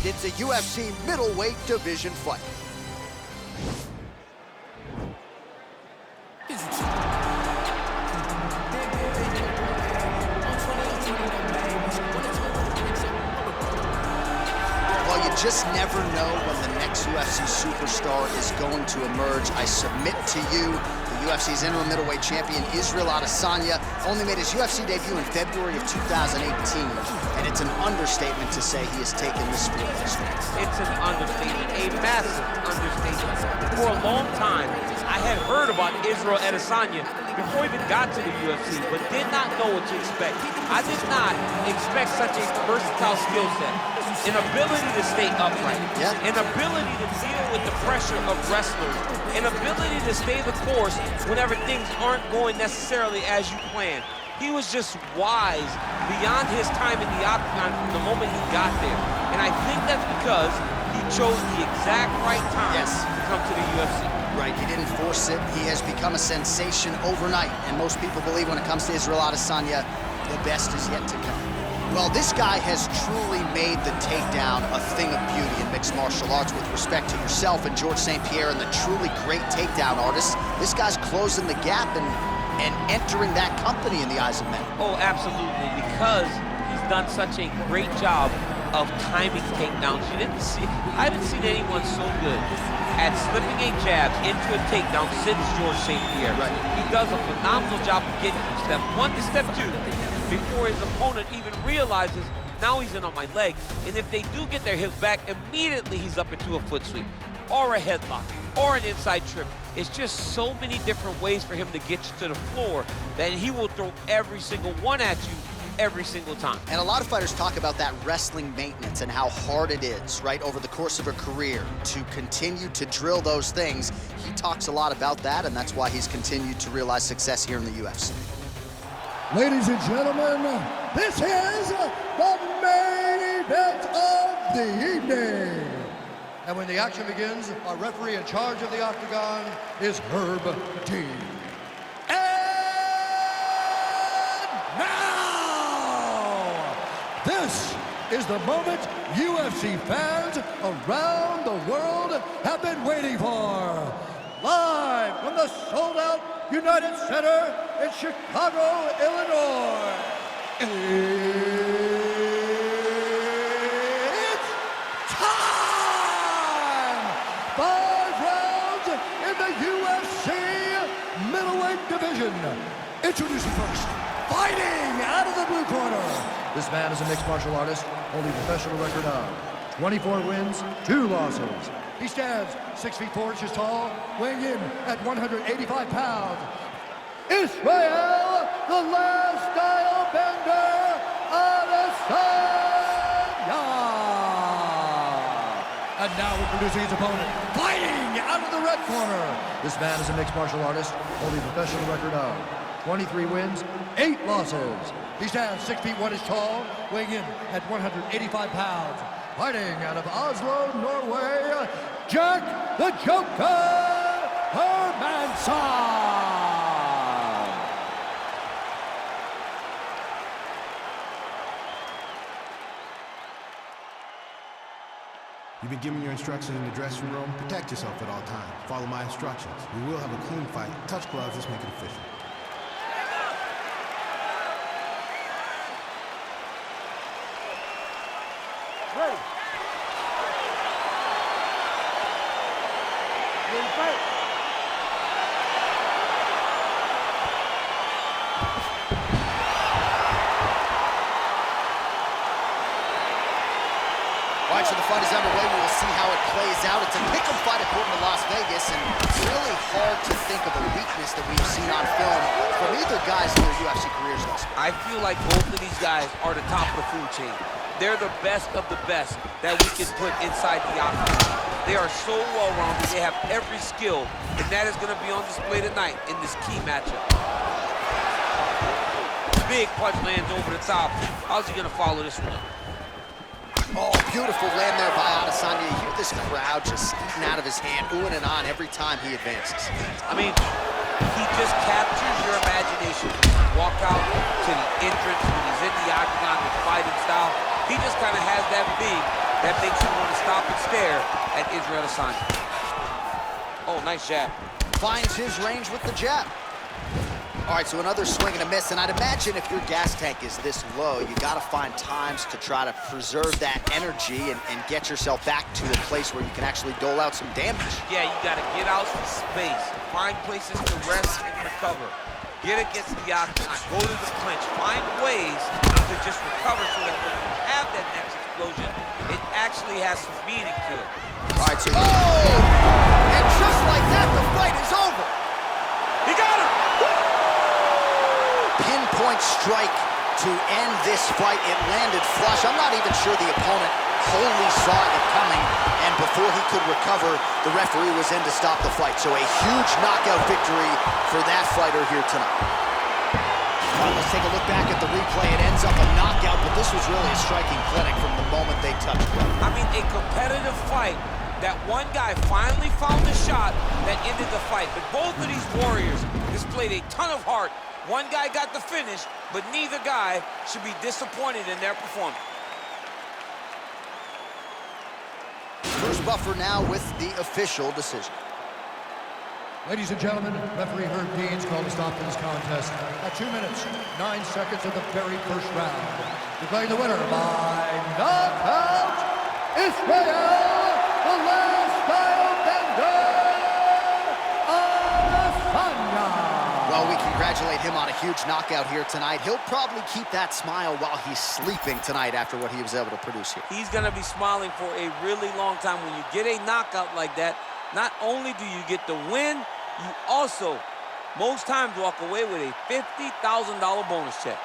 it's a UFC middleweight division fight. Well, you just never know when the next UFC superstar is going to emerge. I submit to you, the UFC's interim middleweight champion, Israel Adesanya, only made his UFC debut in February of 2018, and it's an understatement to say he has taken this sport by storm. It's an understatement, a massive understatement. For a long time, I had heard about Israel Adesanya before he even got to the UFC, but did not know what to expect. I did not expect such a versatile skill set, an ability to stay upright, an ability to deal with the pressure of wrestlers, an ability to stay the course whenever things aren't going necessarily as you planned. He was just wise beyond his time in the octagon from the moment he got there. And I think that's because he chose the exact right time to come to the UFC. Right, he didn't force it. He has become a sensation overnight, and most people believe when it comes to Israel Adesanya, the best is yet to come. Well, this guy has truly made the takedown a thing of beauty in mixed martial arts. With respect to yourself and George St. Pierre and the truly great takedown artists, this guy's closing the gap and entering that company in the eyes of men. Oh, absolutely, because he's done such a great job of timing takedowns. I haven't seen anyone so good at slipping a jab into a takedown since George St. Pierre. Right. He does a phenomenal job of getting from step one to step two before his opponent even realizes now he's in on my leg. And if they do get their hips back, immediately he's up into a foot sweep or a headlock or an inside trip. It's just so many different ways for him to get you to the floor that he will throw every single one at you every single time. And a lot of fighters talk about that wrestling maintenance and how hard it is, right, over the course of a career to continue to drill those things. He talks a lot about that, and that's why he's continued to realize success here in the UFC. Ladies and gentlemen, this is the main event of the evening. And when the action begins, our referee in charge of the octagon is Herb D. This is the moment UFC fans around the world have been waiting for. Live from the sold-out United Center in Chicago, Illinois. It's time! 5 rounds in the UFC middleweight division. Introducing first, fighting out of the blue corner. This man is a mixed martial artist holding a professional record of 24 wins, 2 losses. He stands 6 feet 4 inches tall, weighing in at 185 pounds. Israel, the last style bender, Adesanya. And now introducing his opponent, fighting out of the red corner. This man is a mixed martial artist holding a professional record of 23 wins, 8 losses. He stands 6 feet 1 inches tall, weighing in at 185 pounds. Fighting out of Oslo, Norway, Jack the Joker Hermansson. You've been given your instructions in the dressing room. Protect yourself at all times. Follow my instructions. We will have a clean fight. Touch gloves, let's make it official. Ready. Ready to fight. All right, so the fight is underway. We will see how it plays out. It's a pick'em fight according to Las Vegas, and it's really hard to think of a weakness that we've seen on film from either guys in their UFC careers thus far. I feel like both of these guys are the top of the food chain. They're the best of the best that we can put inside the octagon. They are so well-rounded. They have every skill, and that is going to be on display tonight in this key matchup. Big punch lands over the top. How's he going to follow this one up? Oh, beautiful land there by Adesanya. You hear this crowd just eating out of his hand, oohing and on every time he advances. I mean, he just captures your imagination. Walk out to the entrance when he's in the octagon with fighting style. He just kind of has that being that makes you want to stop and stare at Israel Adesanya. Oh, nice jab. Finds his range with the jab. All right, so another swing and a miss, and I'd imagine if your gas tank is this low, you gotta find times to try to preserve that energy and get yourself back to a place where you can actually dole out some damage. Yeah, you gotta get out some space, find places to rest and recover. Get against the octagon, go to the clinch, find ways to just recover so that when you have that next explosion, it actually has some meaning to it. All right, so and just like that, the fight is over. He got him! Pinpoint strike to end this fight. It landed flush. I'm not even sure the opponent wholly saw it coming, and before he could recover, the referee was in to stop the fight. So a huge knockout victory for that fighter here tonight. All right, let's take a look back at the replay. It ends up a knockout, but this was really a striking clinic from the moment they touched it. I mean, a competitive fight. That one guy finally found the shot that ended the fight. But both of these warriors displayed a ton of heart. One guy got the finish, but neither guy should be disappointed in their performance. Bruce Buffer now with the official decision. Ladies and gentlemen, referee Herb Dean's called a stop to this contest at 2 minutes, 9 seconds of the very first round. Declaring the winner by knockout, Israel, the last style bender, Adesanya. Well, we congratulate him on a huge knockout here tonight. He'll probably keep that smile while he's sleeping tonight after what he was able to produce here. He's going to be smiling for a really long time. When you get a knockout like that, not only do you get the win, you also, most times, walk away with a $50,000 bonus check.